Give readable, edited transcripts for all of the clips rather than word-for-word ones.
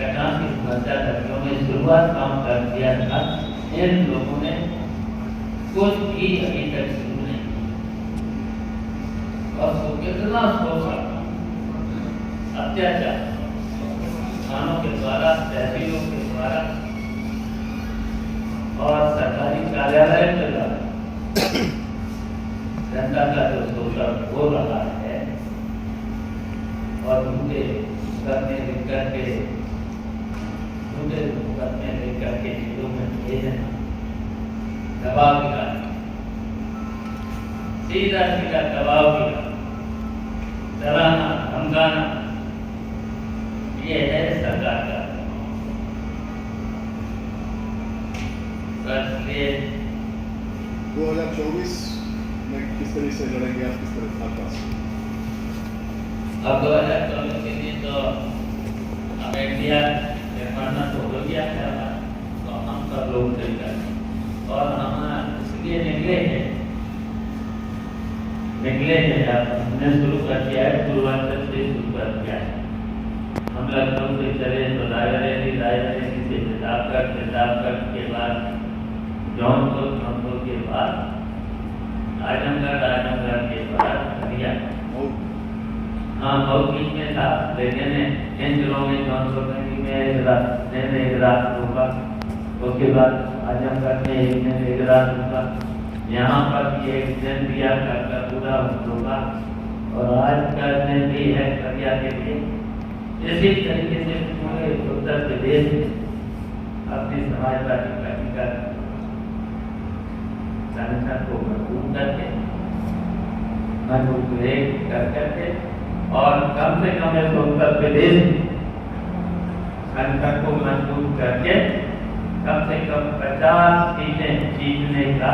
घटना की समस्या लड़कियों में शुरुआत काम कर दिया था, इन लोगों ने कुछ भी अभी तक शुरू नहीं किया। और वो कितना शोषण अत्याचार थानों के द्वारा, तहसीलों के द्वारा और सरकारी कार्यालय के द्वारा जनता का जो शोषण हो रहा है और उनके करने लेकर के चीजों में भेजना, दबाव गिराना, सीधा सीधा दबाव गिराना, डराना, धमकाना, ये है सरकार का। इसलिए 2024 में किस तरह से लड़ेंगे आप, किस तरह आपका? अब 2024 के लिए तो अब इंडिया गठबंधन तो हो गया है, तो हम सब लोग मिलकर और हम इसलिए निकले हैं हमने शुरू कर दिया है, पूर्वांचल से शुरू कर दिया है। हम लखनऊ से चले तो रायबरेली से प्रतापगढ़ के बाद जौनपुर के बाद आजमगढ़ के बाद हरियाणा। हाँ, बहुत बीच में था, लेकिन इन जिलों में जौनपुर में एक रात होगा, उसके बाद आजमगढ़ में एक दिन एक रात होगा, यहाँ पर भी एक दिन दिया का पूरा होगा और आज का दिन भी है करिया के लिए। इसी तरीके से पूरे उत्तर प्रदेश में अपनी समाजवादी पार्टी का संगठन को मजबूत करके करके और कम से कम इस उत्तर प्रदेश संगठन को मजबूत करके कम से कम 50 सीटें जीतने का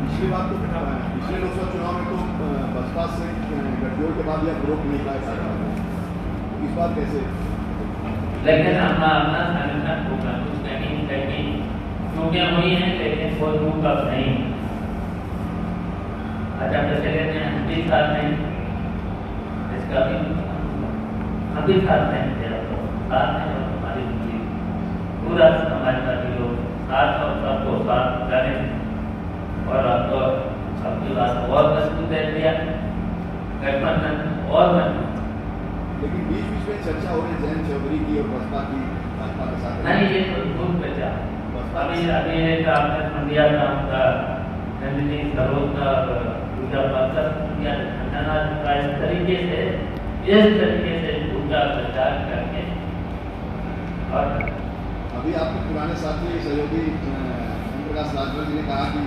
पिछली बात तो पिछले लोकसभा चुनाव में तो बसपा से गठजोड़ के बाद यह ग्रुप नहीं पाया था, इस बार कैसे? लेकिन अपना संगठन को मजबूत कहीं चूटियां हुई हैं, लेकिन वो दूर तक नहीं। अच्छा, जैसे कहते हैं हम भी साथ नहीं, इसका भी हम भी साथ नहीं दिया, तो साथ नहीं और हमारी पूरा समाजवादी लोग साथ और सबको साथ करें और अब तो सबकी बात और मजबूत कर दिया, गठबंधन और मजबूत। लेकिन बीच में चर्चा हो रही है जयंत चौधरी की और बसपा की, भाजपा के साथ नहीं, ये तो दूर बचा। अभी एक आपने सुन लिया था उनका नंदिनी सरोज का पूजा पाठ किया, इस तरीके से पूजा प्रचार करके। और अभी आपके पुराने साथी सहयोगी प्रकाश राजभर जी ने कहा कि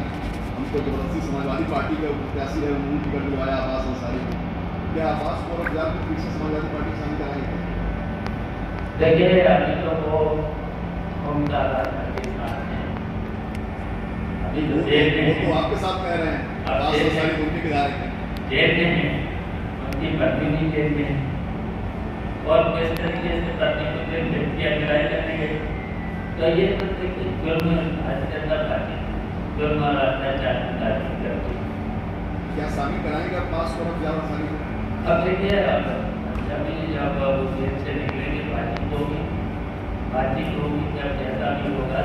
हमको जबरदस्ती समाजवादी पार्टी का प्रत्याशी है उन्होंने टिकट दिलवाया आवास अंसारी को, क्या आवास को और फिर से समाजवादी पार्टी शामिल कराएंगे? देखिए, अभी तो वो उनका के साथ है, अभी तो जेल में तो आपके साथ कह रहे हैं आवास अंसारी उनके किनारे हैं, जेल में है, उनकी पत्नी भी जेल में है और किस तरीके से पत्नी को जेल भेज दिया गिराई करेंगे, तो ये तो देखिए जुर्म भारतीय जनता पार्टी जुर्म और अत्याचार करती है। क्या शामिल कराएंगे आप पास और क्या अंसारी को? अब देखिए, जब जेल से निकलेंगे बातचीत होगी, जब जैसा भी होगा।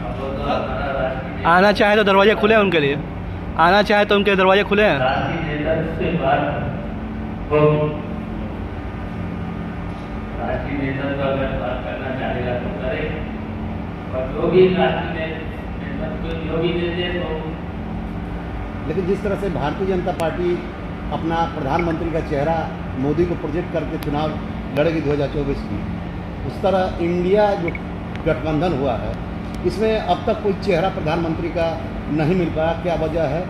अब तो हमारा राष्ट्रीय आना चाहे तो दरवाजे खुले हैं उनके लिए, आना चाहे तो उनके दरवाजे खुले हैं। राष्ट्रीय नेता से बात होगी, राष्ट्रीय नेता तो अगर बात करना चाहेगा तो करे, और जो भी राष्ट्रीय नेता को जो भी दे दे तो। लेकिन जिस तरह से भारतीय जनता पार्टी अपना प्रधानमंत्री का चेहरा मोदी को प्रोजेक्ट करके चुनाव लड़ेगी 2024 की, उस तरह इंडिया जो गठबंधन हुआ है इसमें अब तक कोई चेहरा प्रधानमंत्री का नहीं मिल पाया, क्या वजह है?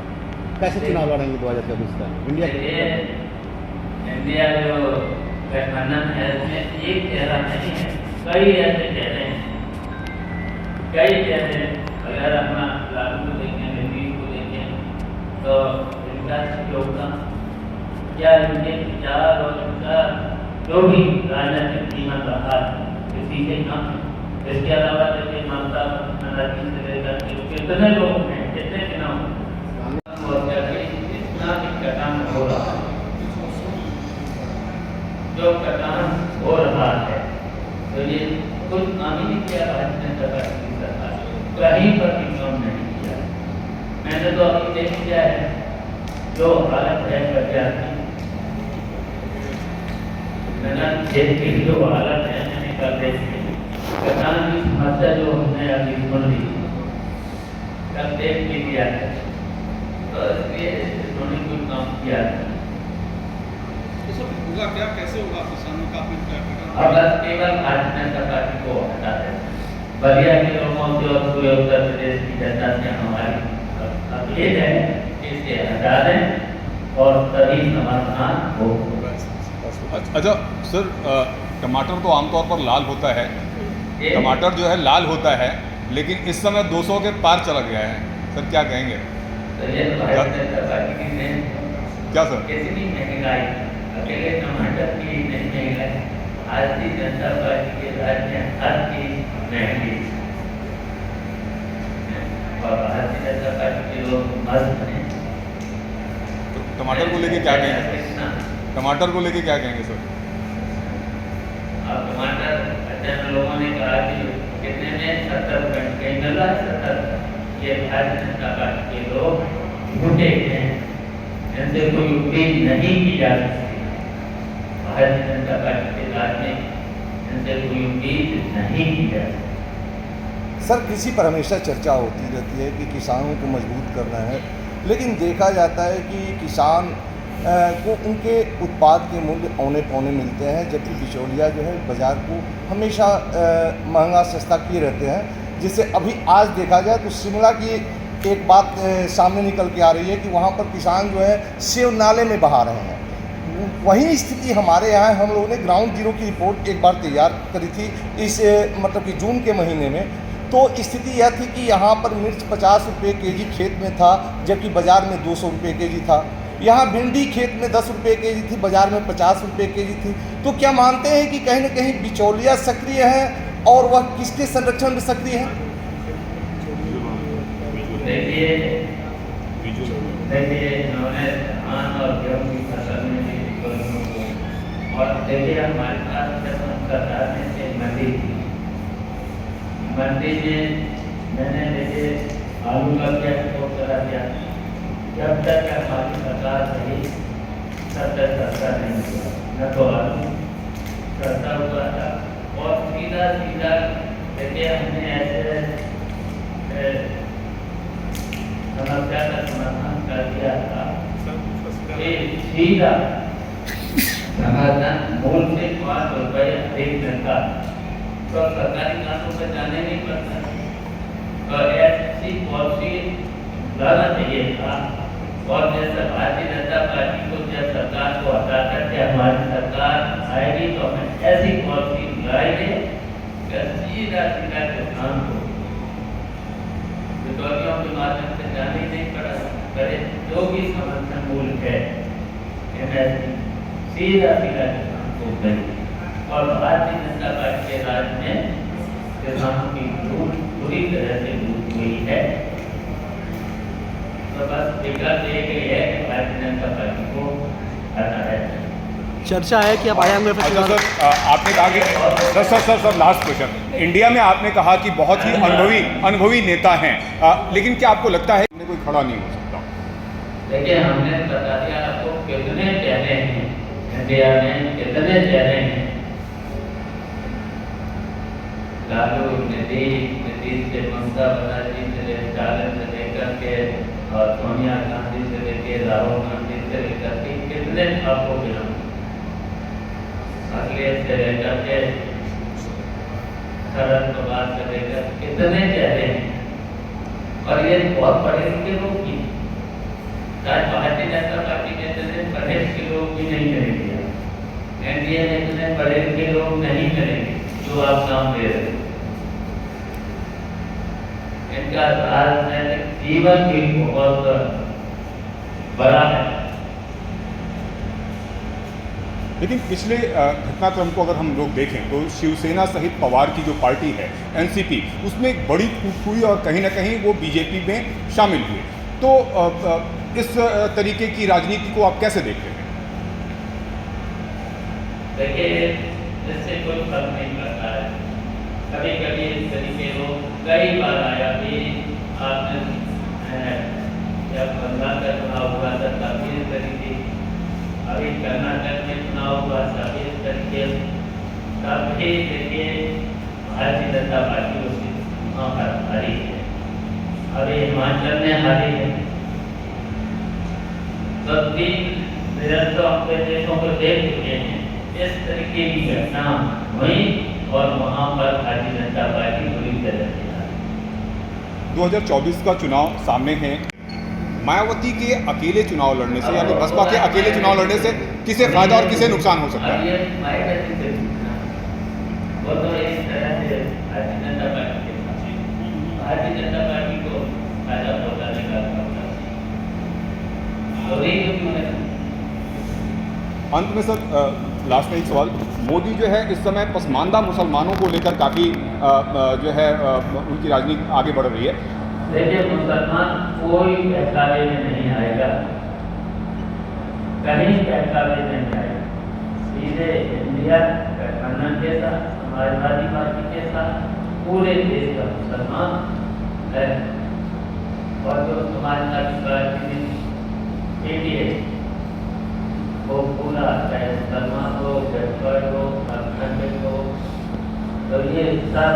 कैसे चुनाव लड़ेंगे 2024 का इंडिया जो गठबंधन है उसमें एक चेहरा नहीं है, कई ऐसे चेहरे हैं, कई चेहरे। अगर अपना लालू को देखें, नीतीश को देखें तो इनका योगदान क्या, इनके विचार और इनका जो भी राजनीतिक कीमत रहा है किसी के नाम। इसके अलावा देखिए ममता बनर्जी से लेकर के कितने लोग हैं, कितने के नाम इतना भी काम हो रहा है। जो कटान हो रहा है, तो ये कुछ काम ही नहीं किया भारतीय जनता पार्टी की सरकार, कहीं पर भी काम नहीं किया। मैंने तो अभी देख लिया है जो हालत है पंजाब की, खेत की जो हालत है, मैंने कल देखी किसान की समस्या जो हमने अभी सुन ली, कल देख भी लिया है, तो इसलिए उन्होंने कुछ काम किया है। तो सब होगा क्या, कैसे होगा किसानों का? अगर केवल भारतीय जनता पार्टी को हटा दे, बलिया के लोगों से और पूरे उत्तर प्रदेश की जनता से हमारी अपील है कि इसे हटा दें और तभी समाधान हो। अच्छा सर, टमाटर तो आमतौर पर लाल होता है, टमाटर जो है लाल होता है, लेकिन इस समय 200 के पार चला गया है, सर क्या कहेंगे? तो ये भारतीय जनता पार्टी की नहीं, क्या सर? कितनी महंगाई, अकेले टमाटर की नहीं महंगाई, भारतीय जनता पार्टी के राज में हर चीज महंगी, और भारतीय जनता पार्टी के लोग मस्त हैं। तो टमाटर को लेके क्या कहेंगे? टमाटर को लेके क्या कहेंगे सर? अब टमाटर अचानक लोगों ने कहा कि कितने में 70 कहीं मिल रहा है 70, ये भारतीय जनता पार्टी के लोग झूठे हैं, इनसे कोई उम्मीद नहीं की जा सकती। भारतीय जनता पार्टी के राज में इनसे कोई उम्मीद नहीं की जा सकती। सर कृषि पर हमेशा चर्चा होती रहती है कि किसानों को मजबूत करना है, लेकिन देखा जाता है कि किसान को उनके उत्पाद के मूल्य औने पौने मिलते हैं, जबकि बिचौलिया जो है बाज़ार को हमेशा महंगा सस्ता किए रहते हैं। जिससे अभी आज देखा जाए तो शिमला की एक बात सामने निकल के आ रही है कि वहाँ पर किसान जो है सेव नाले में बहा रहे हैं। वही स्थिति हमारे यहाँ, हम लोगों ने ग्राउंड जीरो की रिपोर्ट एक बार तैयार करी थी इस मतलब कि जून के महीने में, तो स्थिति यह थी कि यहाँ पर मिर्च 50 रुपये केजी खेत में था, जबकि बाज़ार में 200 रुपये केजी था। यहाँ भिंडी खेत में 10 रुपये केजी थी, बाज़ार में 50 रुपये केजी थी। तो क्या मानते हैं कि कहीं न कहीं बिचौलिया सक्रिय है और वह किसके संरक्षण में सक्रिय है? देखिए इन्होंने धान और गेहूँ की फसल में भी और देखिए हमारे पास सरकार ने मंडी थी, मंडी में मैंने देखिए आलू का क्या एक्सपोर्ट करा दिया, जब तक हमारी सरकार रही तब तक सस्ता नहीं हुआ, न तो आलू सस्ता हुआ था। और सीधा सीधा देखिए हमने ऐसे समस्या का समाधान कर दिया था कि सीधा समाधान मूल से 5 रुपये अधिक मिलता, तो सरकारी कानून पर जाने नहीं पड़ता। तो ऐसी पॉलिसी लाना चाहिए था। और जैसे भारतीय जनता पार्टी को जब सरकार को हटा करके हमारी सरकार आएगी तो हमें ऐसी पॉलिसी लाएंगे कि सीधा सीधा किसान को बिचौलियों के माध्यम से जाने नहीं पड़ा करे, जो भी समर्थन मूल्य है MSP सीधा सीधा किसान को देंगे। और भारतीय जनता पार्टी के राज में किसानों की लूट पूरी तरह से लूट हुई है। तो बस विकल्प एक ही है कि भारतीय जनता पार्टी को हटाया जाए। चर्चा है कि आप आएंगे फिर अच्छा सर, आपने कहा कि सर लास्ट क्वेश्चन, इंडिया में आपने कहा कि बहुत ही अनुभवी नेता हैं, लेकिन क्या आपको लगता है कि कोई खड़ा नहीं हो सकता? देखिए हमने बता दिया आपको कितने चेहरे हैं इंडिया में, कितने चेहरे हैं। लालू, नीतीश से ममता बनर्जी से स्टालिन से लेकर के और सोनिया गांधी से लेकर राहुल गांधी से लेकर के कितने आपको गिना, अखिलेश से लेकर के शरद पवार से लेकर कितने चेहरे हैं। और ये बहुत पढ़े लिखे लोग भी, शायद भारतीय जनता पार्टी के इतने पढ़े लिखे लोग भी नहीं करेंगे, एनडीए में इतने पढ़े लिखे लोग नहीं करेंगे जो आप नाम दे रहे हैं। इनका राजनीतिक जीवन भी बहुत बड़ा है। लेकिन पिछले घटनाक्रम को अगर हम लोग देखें तो शिवसेना सहित पवार की जो पार्टी है एनसीपी, उसमें एक बड़ी फूट हुई और कहीं ना कहीं वो बीजेपी में शामिल हुए। तो इस तरीके की राजनीति को आप कैसे देखते हैं? देखिए इससे कोई फर्क नहीं पड़ता है। कभी कभी इस तरीके को कई बार आया भी आपने जब बंगाल का चुनाव हुआ था तभी इस तरीके, अभी कर्नाटक में चुनाव हुआ तभी इस तरीके, तभी देखिए भारतीय जनता पार्टी उसकी वहाँ पर हारी है। अभी हिमाचल में हारी है। तो 3 निरंतर अपने देशों को देख चुके हैं इस तरीके की घटना हुई और वहाँ पर भारतीय जनता पार्टी पूरी तरह से हारी। 2024 का चुनाव सामने है। मायावती के अकेले चुनाव लड़ने से यानी बसपा के अकेले चुनाव लड़ने से किसे फायदा और किसे नुकसान हो सकता है? मायावती से वो तो इस तरह से भारतीय जनता पार्टी के साथ भारतीय जनता पार्टी को फायदा पहुंचाने का अंत में सर लास्ट में एक सवाल, मोदी जो है इस समय पसमानदा मुसलमानों को लेकर काफ़ी जो है उनकी राजनीति आगे बढ़ रही है। देखिए मुसलमान कोई बहकावे में नहीं आएगा, कहीं बहकावे में नहीं आएगा। सीधे इंडिया गठबंधन के साथ, समाजवादी पार्टी के साथ पूरे देश का मुसलमान है। और जो समाजवादी पार्टी एनडीए वो पूरा चाहे मुसलमान हो, जटवाड़ हो, अल्पसंख्यक हो, तो ये सब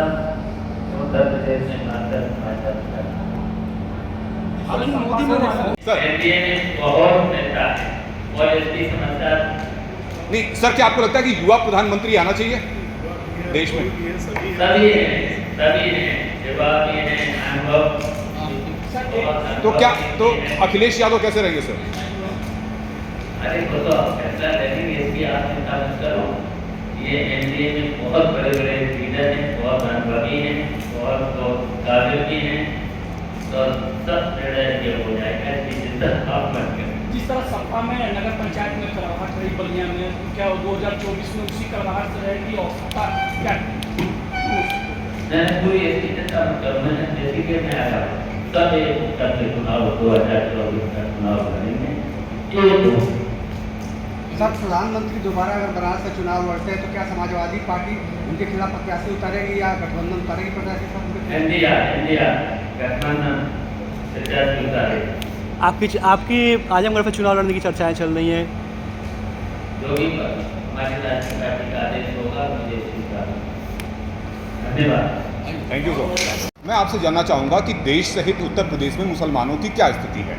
उत्तर प्रदेश में मात्र भाजपा का एनडीए में बहुत नेता है और इसकी समस्या नहीं सर, क्या आपको लगता है कि युवा प्रधानमंत्री आना चाहिए देश में? सभी हैं, युवा भी हैं, अनुभव। तो क्या तो अखिलेश यादव कैसे रहेंगे सर? अरे वो तो फैसला करेंगे, इसकी आप चिंता मत करो। ये एनडीए में बहुत बड़े बड़े लीडर हैं, बहुत अनुभवी हैं, बहुत काबिल भी हैं, तो सब निर्णय हो जाएगा, इसकी चिंता आप मत करें। जिस तरह सपा में नगर पंचायत में करवाहट रही बलिया में, क्या 2024 में उसी करवाहट से रहेगी और सपा क्या? मैंने पूरी इसकी चिंता मत करो। मैंने जैसे कि मैं आया सब एक करके चुनाव 2024 का चुनाव करेंगे। सर प्रधानमंत्री दोबारा अगर बनारस का चुनाव लड़ते हैं तो क्या समाजवादी पार्टी उनके खिलाफ प्रत्याशी उतारेगी या गठबंधन उतारेगी प्रत्याशी? इंडिया गठबंधन प्रत्याशी उतारेगी। आपकी आजमगढ़ में चुनाव लड़ने की चर्चाएं चल रही हैं। जो भी हमारी राष्ट्रीय पार्टी का आदेश होगा मुझे स्वीकार। धन्यवाद। Thank you sir. मैं आपसे जानना चाहूँगा कि देश सहित उत्तर प्रदेश में मुसलमानों की क्या स्थिति है?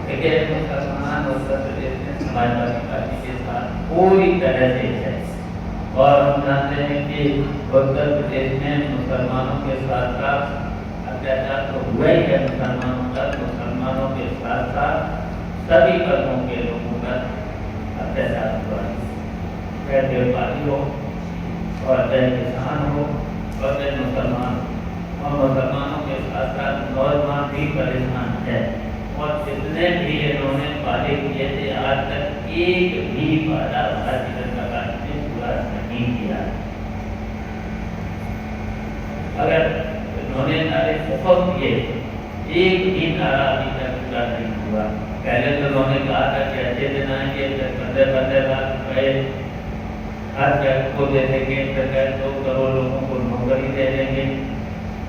देखिए मुसलमान उत्तर प्रदेश में समाजवादी पार्टी के साथ पूरी तरह से है और हम जानते हैं कि उत्तर प्रदेश में मुसलमानों के साथ साथ अत्याचार तो हुआ ही है मुसलमानों मुसलमानों के साथ साथ सभी वर्गों के लोगों का अत्याचार हुआ है, चाहे व्यापारी हो और चाहे किसान हो और चाहे मुसलमान, और मुसलमानों के साथ साथ नौजवान भी परेशान है। और जितने भी इन्होंने वादे किए थे आज तक एक भी वादा भारतीय जनता पार्टी ने पूरा नहीं किया। अगर इन्होंने नारे बहुत किए, एक भी नारा अभी तक पूरा नहीं हुआ। पहले तो उन्होंने कहा था कि अच्छे दिन आएंगे, 15 लाख रुपए हर जगह को दे देंगे, सरकार 2 करोड़ लोगों को नौकरी दे देंगे।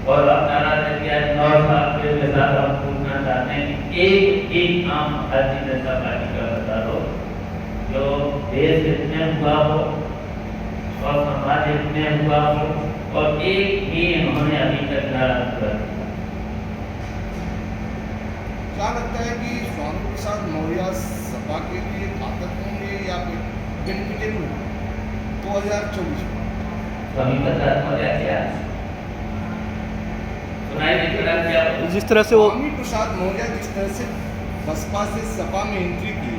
और अब नारा दे दिया 9 साल के बाद हम पूछना चाहते हैं कि एक ही काम भारतीय जनता पार्टी का बता दो जो देश हित में हुआ हो और समाज हित में हुआ हो, और एक ही इन्होंने अभी तक नारा पूरा किया। क्या लगता है कि स्वामी प्रसाद मौर्य सपा के लिए ताकत होंगे या फिर बेनिफिटेबल 2024 में? स्वामी प्रसाद मौर्य क्या जिस तरह से वो स्वामी प्रसाद मौर्य जिस तरह से बसपा से सपा में एंट्री की,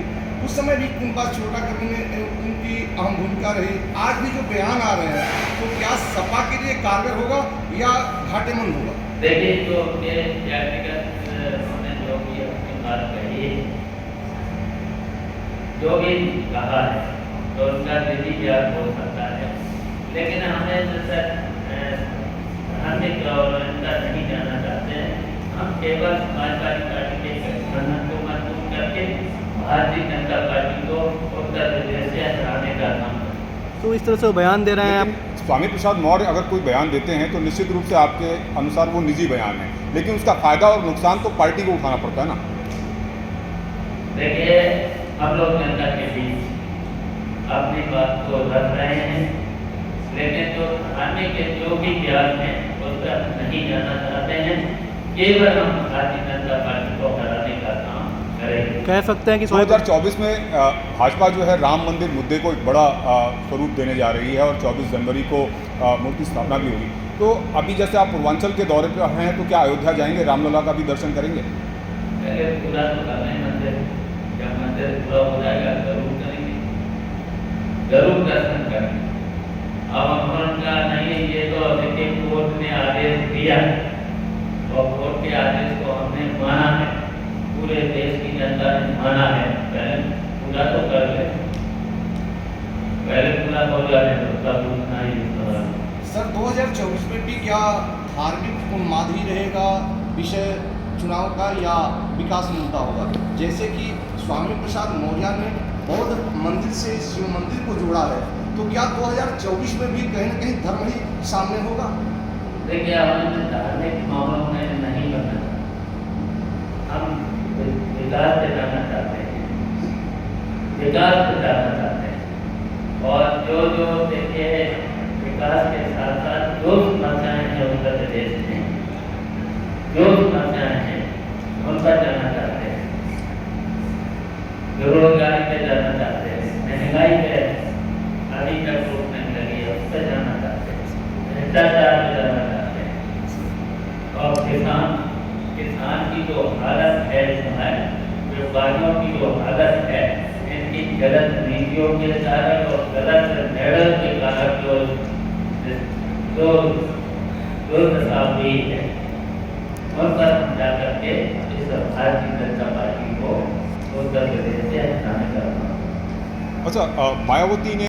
उस समय भी उनका छोटा करने में उनकी अहम भूमिका रही। आज भी जो बयान आ रहे हैं तो क्या सपा के लिए कारगर होगा या घाटेमंद होगा? देखिए जो उनके व्यक्तिगत उन्होंने जो भी अपनी बात कही, जो भी कहा है तो उनका निजी ज्ञान हो सकता है, लेकिन हमें जैसे धार्मिक और इनका नहीं जाना चाहते हैं। हम केवल समाजवादी पार्टी के गठबंधन को मजबूत करके भारतीय जनता पार्टी को उत्तर प्रदेश से हटाने का काम करें। तो इस तरह से वो बयान दे रहे हैं आप। लेकिन स्वामी प्रसाद मौर्य अगर कोई बयान देते हैं तो निश्चित रूप से आपके अनुसार वो निजी बयान है, लेकिन उसका फायदा और नुकसान तो पार्टी को उठाना पड़ता है ना। देखिए, हम लोग जनता के बीच अपनी बात को रख रहे हैं, लेकिन जो आने के जो भी प्रयास हैं उसका नहीं जाना चाहते हैं। केवल हम भारतीय जनता पार्टी को हराने का काम करेंगे। कह सकते हैं कि 2024 में भाजपा जो है राम मंदिर मुद्दे को एक बड़ा स्वरूप देने जा रही है और 24 जनवरी को मूर्ति स्थापना भी होगी। तो अभी जैसे आप पूर्वांचल के दौरे पर हैं तो क्या अयोध्या जाएंगे, रामलला का भी दर्शन करेंगे? पहले पूरा तो करना है मंदिर, जब मंदिर पूरा हो जाएगा जरूर करेंगे, जरूर दर्शन करेंगे। अब हम का नहीं, ये तो देखिए कोर्ट ने आदेश दिया और कोर्ट के आदेश को हमने माना है, पूरे देश की जनता ने माना है। पहले पूरा तो कर ले, पहले पूरा हो जाए तो सब पूछना ही सवाल। सर 2024 में भी क्या धार्मिक उन्माद ही रहेगा विषय चुनाव का या विकास मुद्दा होगा? जैसे कि स्वामी प्रसाद मौर्य ने बौद्ध मंदिर से शिव मंदिर को जोड़ा है, तो क्या 2024 में भी कहीं ना कहीं धर्म ही सामने होगा? देखिए, हमें धार्मिक मामलों में नहीं बनना, हम विकास पे जाना चाहते हैं, विकास पे जाना चाहते हैं। और जो जो देखिए विकास के साथ साथ जो समस्याएं हैं उत्तर प्रदेश में, जो समस्याएं हैं उन पर जाना चाहते हैं, बेरोजगारी पे जाना चाहते हैं, महंगाई पे अभी तक रोक नहीं लगी है उस पर जाना चाहते हैं, भ्रष्टाचार पे जाना चाहते हैं। और किसान की जो हालत है, व्यापारियों की जो हालत है, इनकी गलत नीतियों के कारण और गलत निर्णय के कारण जो दशा हुई है, उन पर हम जाकर के इस भारतीय जनता पार्टी को उत्तर प्रदेश से हटाने का। अच्छा, मायावती ने